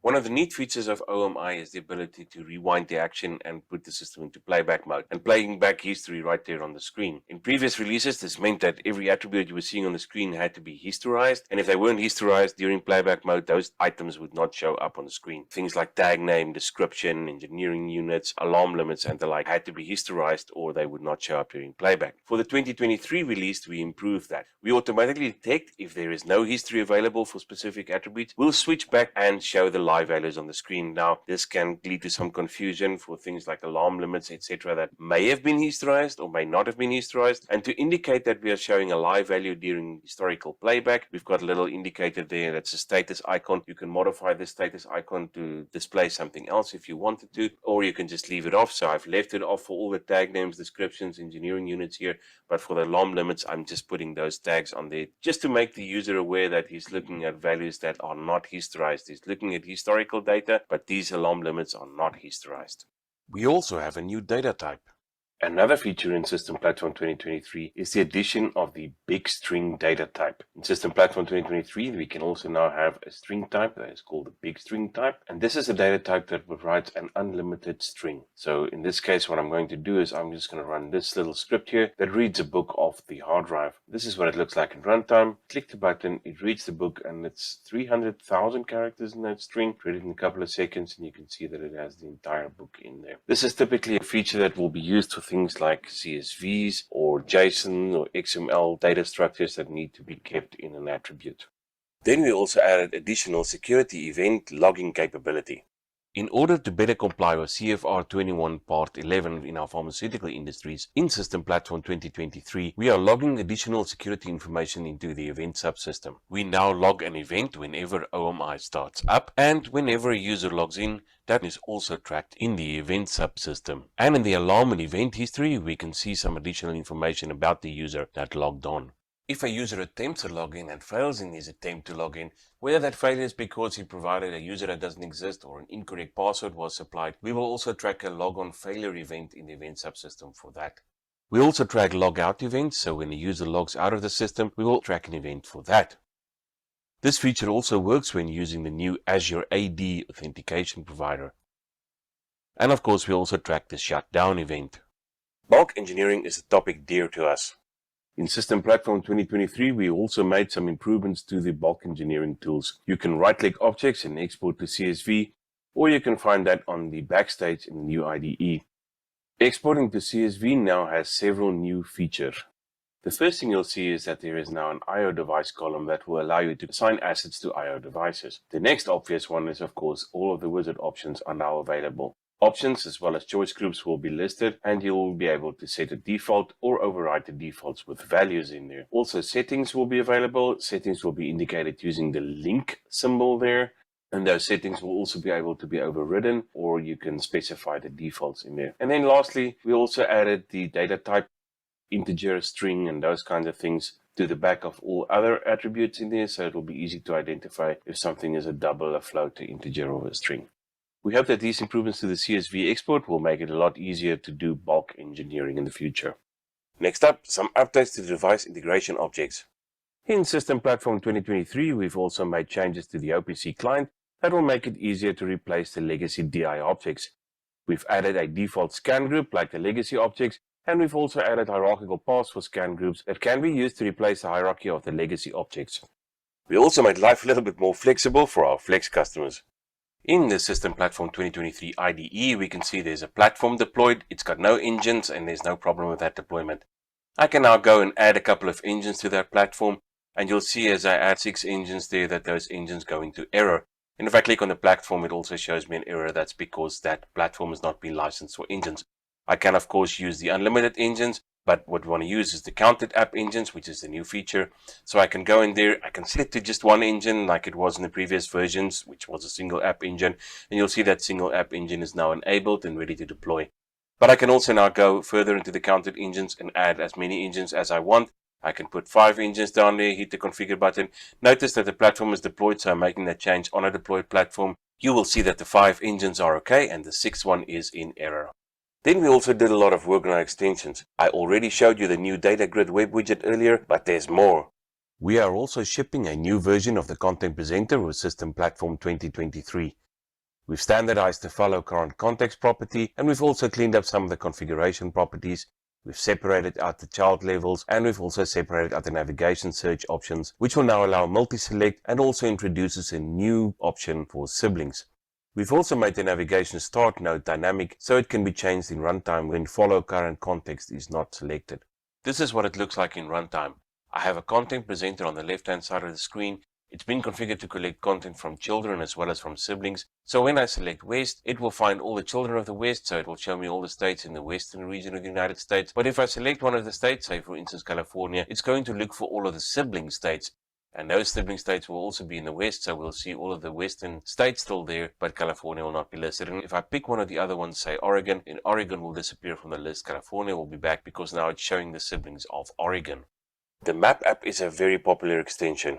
One of the neat features of OMI is the ability to rewind the action and put the system into playback mode and playing back history right there on the screen. In previous releases, this meant that every attribute you were seeing on the screen had to be historized, and if they weren't historized during playback mode, those items would not show up on the screen. Things like tag name, description, engineering units, alarm limits, and the like had to be historized or they would not show up during playback. For the 2023 release, we improved that. We automatically detect if there is no history available for specific attributes. We'll switch back and show the live values on the screen. Now, this can lead to some confusion for things like alarm limits, etc., that may have been historized or may not have been historized. And to indicate that we are showing a live value during historical playback, we've got a little indicator there that's a status icon. You can modify the status icon to display something else if you wanted to, or you can just leave it off. So I've left it off for all the tag names, descriptions, engineering units here, but for the alarm limits, I'm just putting those tags on there just to make the user aware that he's looking at values that are not historized. He's looking at historical data, but these alarm limits are not historized. We also have a new data type. Another feature in System Platform 2023 is the addition of the big string data type. In System Platform 2023, we can also now have a string type that is called the big string type. And this is a data type that provides an unlimited string. So in this case, what I'm going to do is I'm just going to run this little script here that reads a book off the hard drive. This is what it looks like in runtime. Click the button, it reads the book, and it's 300,000 characters in that string. Read it in a couple of seconds, and you can see that it has the entire book in there. This is typically a feature that will be used for things like CSVs or JSON or XML data structures that need to be kept in an attribute. Then we also added additional security event logging capability. In order to better comply with CFR 21 Part 11 in our pharmaceutical industries, in System Platform 2023, we are logging additional security information into the event subsystem. We now log an event whenever OMI starts up, and whenever a user logs in, that is also tracked in the event subsystem. And in the alarm and event history, we can see some additional information about the user that logged on. If a user attempts a login and fails in his attempt to log in, whether that failure is because he provided a user that doesn't exist or an incorrect password was supplied, we will also track a logon failure event in the event subsystem for that. We also track logout events, so when a user logs out of the system, we will track an event for that. This feature also works when using the new Azure AD authentication provider. And of course, we also track the shutdown event. Bulk engineering is a topic dear to us. In System Platform 2023, we also made some improvements to the bulk engineering tools. You can right-click objects and export to CSV, or you can find that on the backstage in the new IDE. Exporting to CSV now has several new features. The first thing you'll see is that there is now an I/O device column that will allow you to assign assets to I/O devices. The next obvious one is, of course, all of the wizard options are now available. Options as well as choice groups will be listed, and you will be able to set a default or override the defaults with values in there. Also, settings will be available. Settings will be indicated using the link symbol there, and those settings will also be able to be overridden, or you can specify the defaults in there. And then lastly, we also added the data type, integer, string, and those kinds of things to the back of all other attributes in there, so it will be easy to identify if something is a double, a float, an integer, or a string. We hope that these improvements to the CSV export will make it a lot easier to do bulk engineering in the future. Next up, some updates to the device integration objects. In System Platform 2023, we've also made changes to the OPC client that will make it easier to replace the legacy DI objects. We've added a default scan group like the legacy objects, and we've also added hierarchical paths for scan groups that can be used to replace the hierarchy of the legacy objects. We also made life a little bit more flexible for our Flex customers. In the System Platform 2023 IDE, we can see there's a platform deployed. It's got no engines, and there's no problem with that deployment. I can now go and add a couple of engines to that platform, and you'll see as I add 6 engines there that those engines go into error. And if I click on the platform, it also shows me an error. That's because that platform has not been licensed for engines. I can, of course, use the unlimited engines, but what we want to use is the counted app engines, which is the new feature. So I can go in there, I can set it to just one engine like it was in the previous versions, which was a single app engine. And you'll see that single app engine is now enabled and ready to deploy. But I can also now go further into the counted engines and add as many engines as I want. I can put 5 engines down there, hit the configure button. Notice that the platform is deployed, so I'm making that change on a deployed platform. You will see that the 5 engines are okay and the 6th one is in error. Then we also did a lot of work on our extensions. I already showed you the new data grid web widget earlier, but there's more. We are also shipping a new version of the content presenter with System Platform 2023. We've standardized the follow current context property, and we've also cleaned up some of the configuration properties. We've separated out the child levels, and we've also separated out the navigation search options, which will now allow multi-select and also introduces a new option for siblings. We've also made the navigation start node dynamic, so it can be changed in runtime when follow current context is not selected. This is what it looks like in runtime. I have a content presenter on the left-hand side of the screen. It's been configured to collect content from children as well as from siblings. So when I select West, it will find all the children of the West, so it will show me all the states in the western region of the United States. But if I select one of the states, say for instance California, it's going to look for all of the sibling states. And those sibling states will also be in the West, so we'll see all of the Western states still there, but California will not be listed. And if I pick one of the other ones, say Oregon, then Oregon will disappear from the list. California will be back because now it's showing the siblings of Oregon. The Map app is a very popular extension.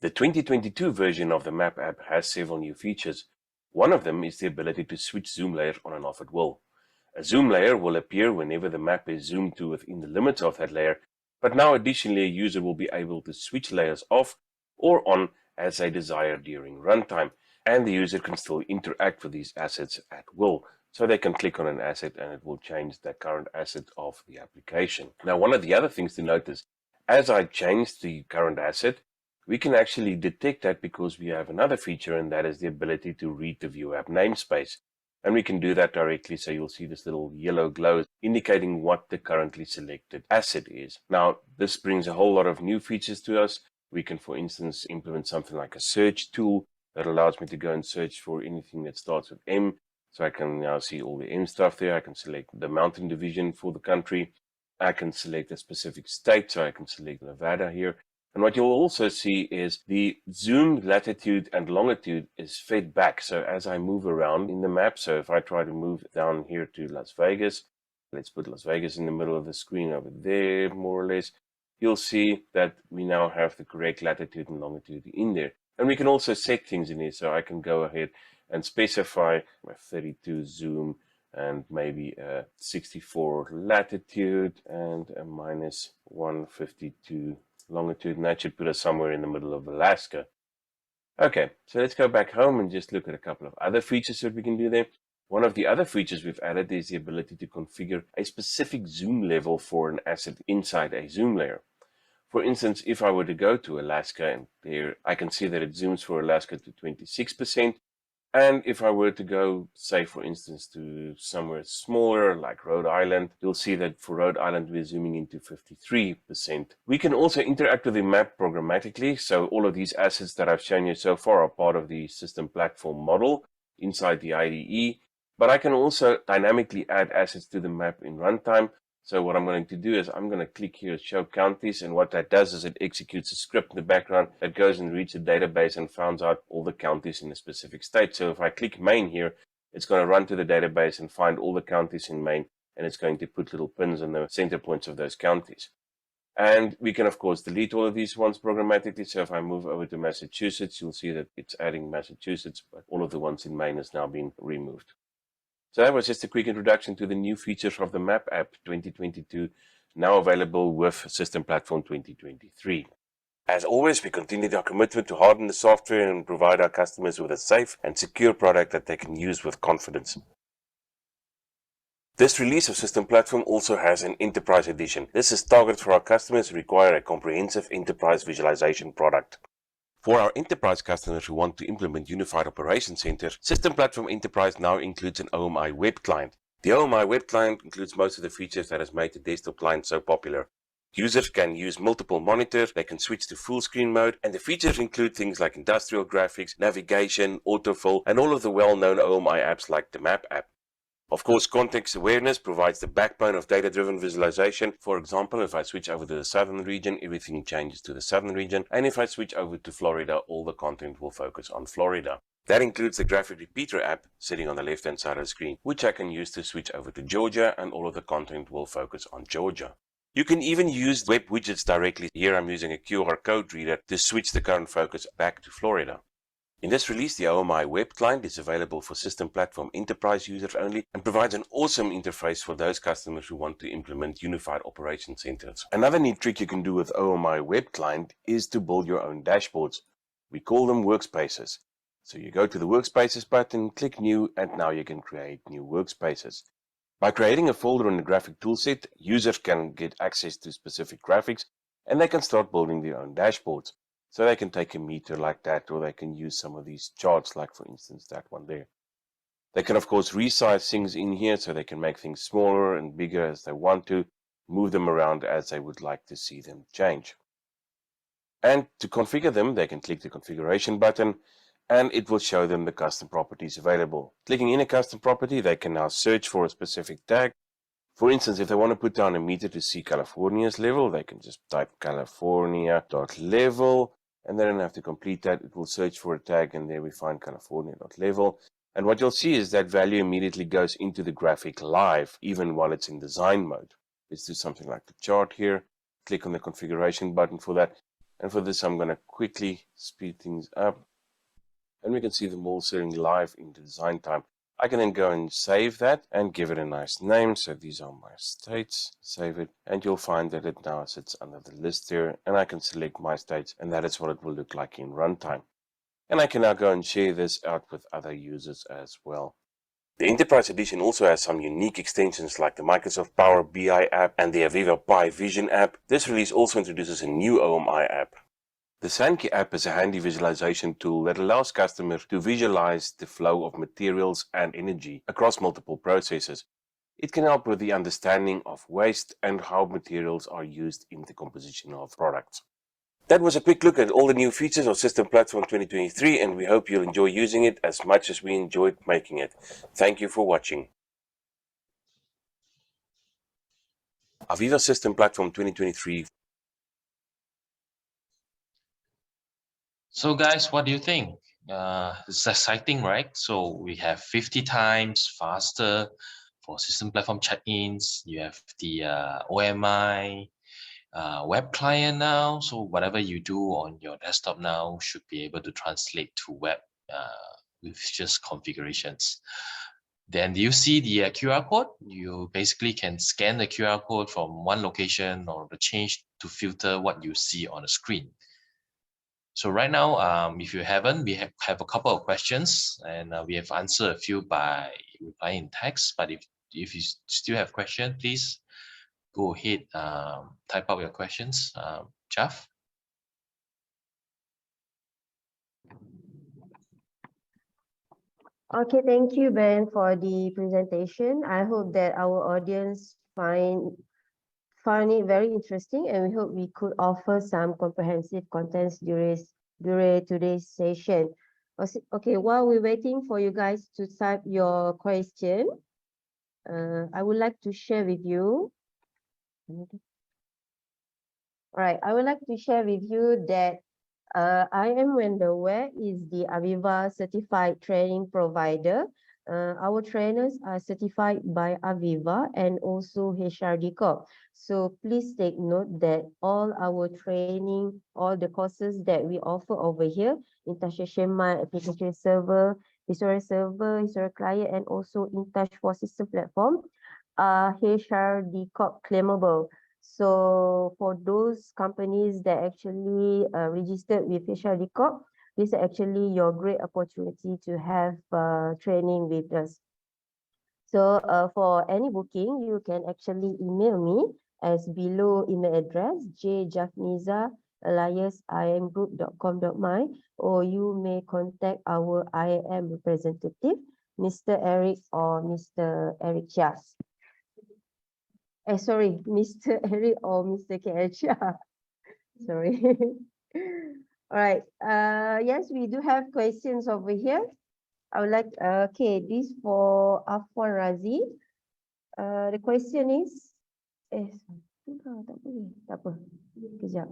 The 2022 version of the Map app has several new features. One of them is the ability to switch zoom layers on and off at will. A zoom layer will appear whenever the map is zoomed to within the limits of that layer, but now additionally a user will be able to switch layers off or on as they desire during runtime, and the user can still interact with these assets at will. So they can click on an asset and it will change the current asset of the application. Now, one of the other things to notice, as I change the current asset, we can actually detect that because we have another feature, and that is the ability to read the view app namespace. And we can do that directly, so you'll see this little yellow glow indicating what the currently selected asset is. Now, this brings a whole lot of new features to us. We can, for instance, implement something like a search tool that allows me to go and search for anything that starts with M. So I can now see all the M stuff there. I can select the mountain division for the country. I can select a specific state, so I can select Nevada here. And what you'll also see is the zoom latitude and longitude is fed back. So as I move around in the map, so if I try to move down here to Las Vegas, let's put Las Vegas in the middle of the screen over there, more or less, you'll see that we now have the correct latitude and longitude in there. And we can also set things in here. So I can go ahead and specify a 32 zoom and maybe a 64 latitude and a minus 152 longitude, and that should put us somewhere in the middle of Alaska. Okay, so let's go back home and just look at a couple of other features that we can do there. One of the other features we've added is the ability to configure a specific zoom level for an asset inside a zoom layer. For instance, if I were to go to Alaska, and there I can see that it zooms for Alaska to 26%. And if I were to go, say, for instance, to somewhere smaller like Rhode Island, you'll see that for Rhode Island, we're zooming into 53%. We can also interact with the map programmatically. So all of these assets that I've shown you so far are part of the system platform model inside the IDE. But I can also dynamically add assets to the map in runtime. So what I'm going to do is I'm going to click here, show counties, and what that does is it executes a script in the background that goes and reads the database and finds out all the counties in a specific state. So if I click Maine here, it's going to run to the database and find all the counties in Maine, and it's going to put little pins in the center points of those counties. And we can, of course, delete all of these ones programmatically. So if I move over to Massachusetts, you'll see that it's adding Massachusetts, but all of the ones in Maine has now been removed. So that was just a quick introduction to the new features of the Map app 2022, now available with System Platform 2023. As always, we continued our commitment to harden the software and provide our customers with a safe and secure product that they can use with confidence. This release of System Platform also has an Enterprise Edition. This is targeted for our customers who require a comprehensive enterprise visualization product. For our enterprise customers who want to implement Unified Operations Center, System Platform Enterprise now includes an OMI web client. The OMI web client includes most of the features that has made the desktop client so popular. Users can use multiple monitors, they can switch to full screen mode, and the features include things like industrial graphics, navigation, autofill, and all of the well-known OMI apps like the Map app. Of course, context awareness provides the backbone of data-driven visualization. For example, if I switch over to the southern region, everything changes to the southern region. And if I switch over to Florida, all the content will focus on Florida. That includes the graphic repeater app sitting on the left-hand side of the screen, which I can use to switch over to Georgia, and all of the content will focus on Georgia. You can even use web widgets directly. Here I'm using a QR code reader to switch the current focus back to Florida. In this release, the OMI web client is available for System Platform Enterprise users only and provides an awesome interface for those customers who want to implement Unified Operation Centers. Another neat trick you can do with OMI web client is to build your own dashboards. We call them workspaces. So you go to the Workspaces button, click New, and now you can create new workspaces. By creating a folder in the graphic toolset, users can get access to specific graphics and they can start building their own dashboards. So they can take a meter like that, or they can use some of these charts, like for instance that one there. They can of course resize things in here, so they can make things smaller and bigger as they want to, move them around as they would like to see them change. And to configure them, they can click the configuration button and it will show them the custom properties available. Clicking in a custom property, they can now search for a specific tag. For instance, if they want to put down a meter to see California's level, they can just type California.level and they don't have to complete that. It will search for a tag and there we find California.level. And what you'll see is that value immediately goes into the graphic live, even while it's in design mode. Let's do something like the chart here. Click on the configuration button for that. And for this, I'm going to quickly speed things up. And we can see them all sitting live in the design time. I can then go and save that and give it a nice name. So these are my states. Save it. And you'll find that it now sits under the list here. And I can select my states. And that is what it will look like in runtime. And I can now go and share this out with other users as well. The Enterprise Edition also has some unique extensions like the Microsoft Power BI app and the AVEVA Pi Vision app. This release also introduces a new OMI app. The Sankey app is a handy visualization tool that allows customers to visualize the flow of materials and energy across multiple processes. It can help with the understanding of waste and how materials are used in the composition of products. That was a quick look at all the new features of System Platform 2023, and we hope you'll enjoy using it as much as we enjoyed making it. Thank you for watching. AVEVA System Platform 2023. So guys, what do you think? It's exciting, right? So we have 50 times faster for system platform check-ins. You have the OMI web client now. So whatever you do on your desktop now should be able to translate to web with just configurations. Then do you see the QR code? You basically can scan the QR code from one location or change to filter what you see on the screen. So right now, if you haven't, we have a couple of questions and we have answered a few by replying in text. But if you still have questions, please go ahead, type out your questions. Jeff? Okay, thank you, Ben, for the presentation. I hope that our audience find it very interesting, and we hope we could offer some comprehensive contents during today's session. Okay, while we're waiting for you guys to type your question, I would like to share with you. All right, I would like to share with you that I am Wendell Ware is the AVEVA certified training provider. Our trainers are certified by AVEVA and also HRD Corp. So please take note that all our training, all the courses that we offer over here, InTouch HMI, application server, historical client, and also InTouch for system platform are HRD Corp claimable. So for those companies that actually registered with HRD Corp, this is actually your great opportunity to have training with us. So for any booking, you can actually email me as below email address jjafniza@imgroup.com.my, or you may contact our IAM representative, Mr. Eric or Mr. Eric Chia. Sorry, Mr. Eric or Mr. KL Chia. Sorry. All right. Yes, we do have questions over here. I would like, okay, this for Afwan Razi. The question is, tak apa. Kejap.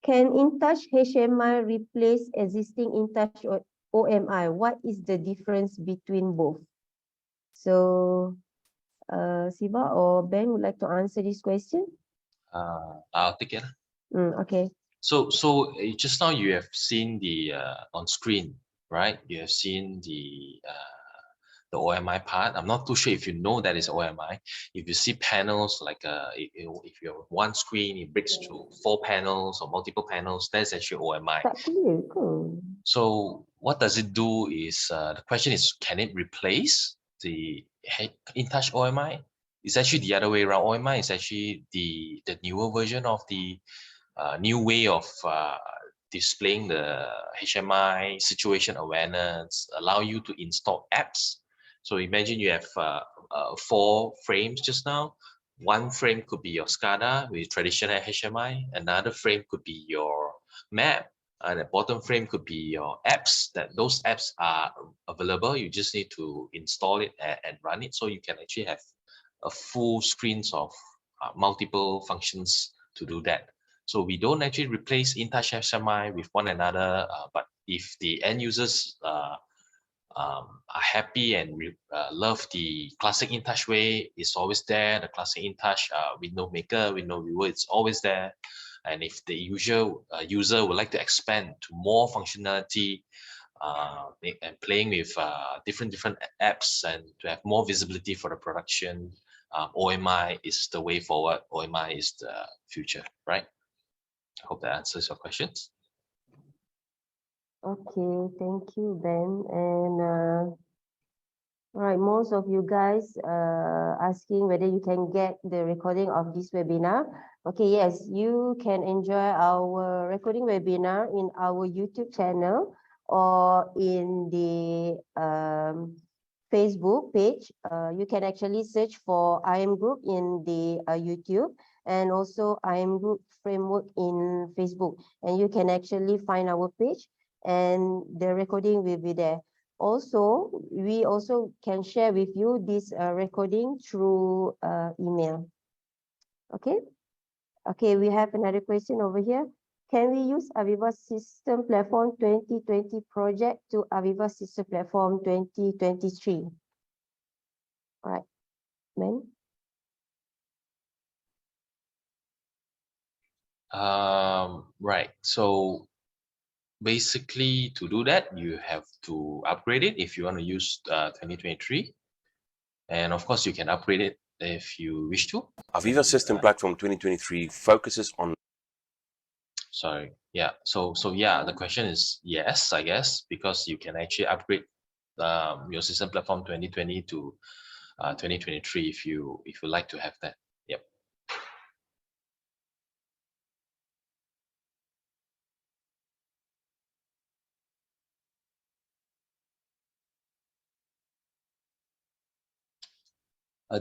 Can InTouch HMI replace existing InTouch OMI? What is the difference between both? So, Siva or Ben would like to answer this question? I'll take it. Okay. So just now you have seen the on screen, right? You have seen the OMI part. I'm not too sure if you know that is OMI. If you see panels like if you have one screen, it breaks to 4 panels or multiple panels, that's actually OMI. So what does it do is the question is, can it replace the InTouch OMI? It's actually the other way around. OMI is actually the newer version of the new way of displaying the HMI situation awareness, allow you to install apps. So imagine you have 4 frames just now. One frame could be your SCADA with traditional HMI. Another frame could be your map. And the bottom frame could be your apps. Those apps are available. You just need to install it and run it. So you can actually have a full screens of multiple functions to do that. So we don't actually replace InTouch HMI with one another, but if the end users are happy and love the classic InTouch way, it's always there. The classic InTouch window maker, window viewer, it's always there. And if the usual user would like to expand to more functionality and playing with different apps and to have more visibility for the production, OMI is the way forward. OMI is the future, right? I hope that answers your questions. Okay, thank you, Ben. And all right, most of you guys asking whether you can get the recording of this webinar. Okay, yes, you can enjoy our recording webinar in our YouTube channel or in the Facebook page. You can actually search for IM Group in the YouTube and also IM Group Framework in Facebook. And you can actually find our page and the recording will be there. Also, we also can share with you this recording through email. Okay. Okay, we have another question over here. Can we use AVEVA System Platform 2020 project to AVEVA System Platform 2023? All right, Ben. Right. So basically, to do that, you have to upgrade it if you want to use 2023. And of course, you can upgrade it if you wish to. AVEVA System Platform 2023 focuses on. Sorry. Yeah. So yeah, the question is yes, I guess, because you can actually upgrade your System Platform 2020 to 2023 if you like to have that. Yep.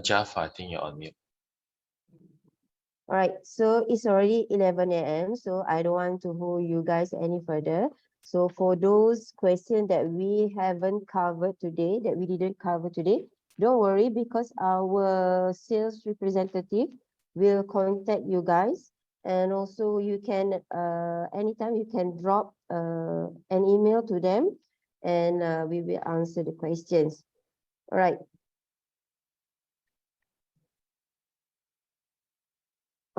Jaffa, I think you're on mute. All right, so it's already 11 a.m. So I don't want to hold you guys any further. So for those questions that we haven't covered today, that we didn't cover today, don't worry because our sales representative will contact you guys. And also you can, anytime you can drop an email to them and we will answer the questions. All right.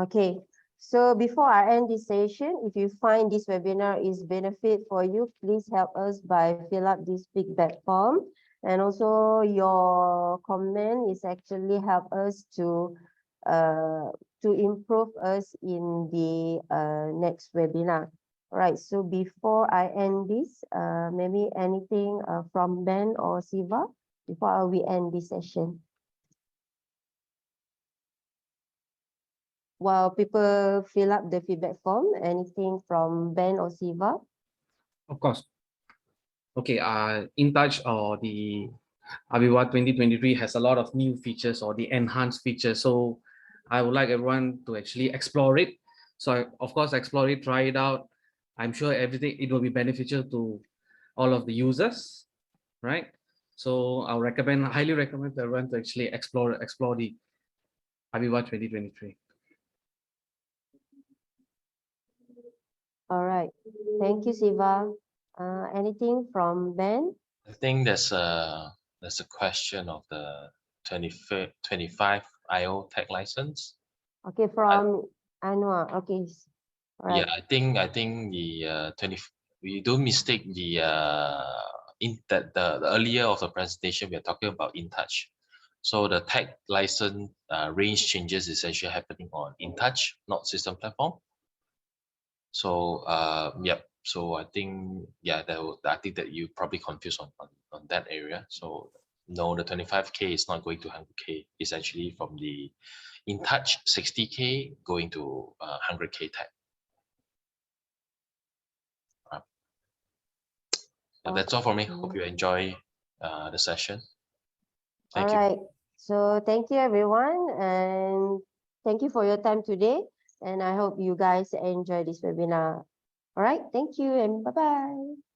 Okay, so before I end this session, if you find this webinar is benefit for you, please help us by fill up this feedback form. And also your comment is actually help us to improve us in the next webinar. All right, so before I end this, maybe anything from Ben or Siva before we end this session. While people fill up the feedback form, anything from Ben or Siva? Of course. Okay, InTouch or the AVEVA 2023 has a lot of new features or the enhanced features. So I would like everyone to actually explore it. So of course, explore it, try it out. I'm sure everything, it will be beneficial to all of the users, right? So I'll highly recommend everyone to actually explore the AVEVA 2023. All right, thank you, Siva. Anything from Ben? I think there's a question of the 25 IO tech license. Okay, from Anwar. Okay, all right. Yeah, I think the 20. We don't mistake the the earlier of the presentation we are talking about InTouch. So the tech license range changes is actually happening on InTouch, not System Platform. So yep. So I think I think that you probably confused on that area. So no, the 25K is not going to 100K. It's actually from the InTouch 60K going to 100K tech. That's all for me. Hope you enjoy the session. Thank all you. right. So thank you everyone, and thank you for your time today. And I hope you guys enjoy this webinar. All right, thank you and bye-bye.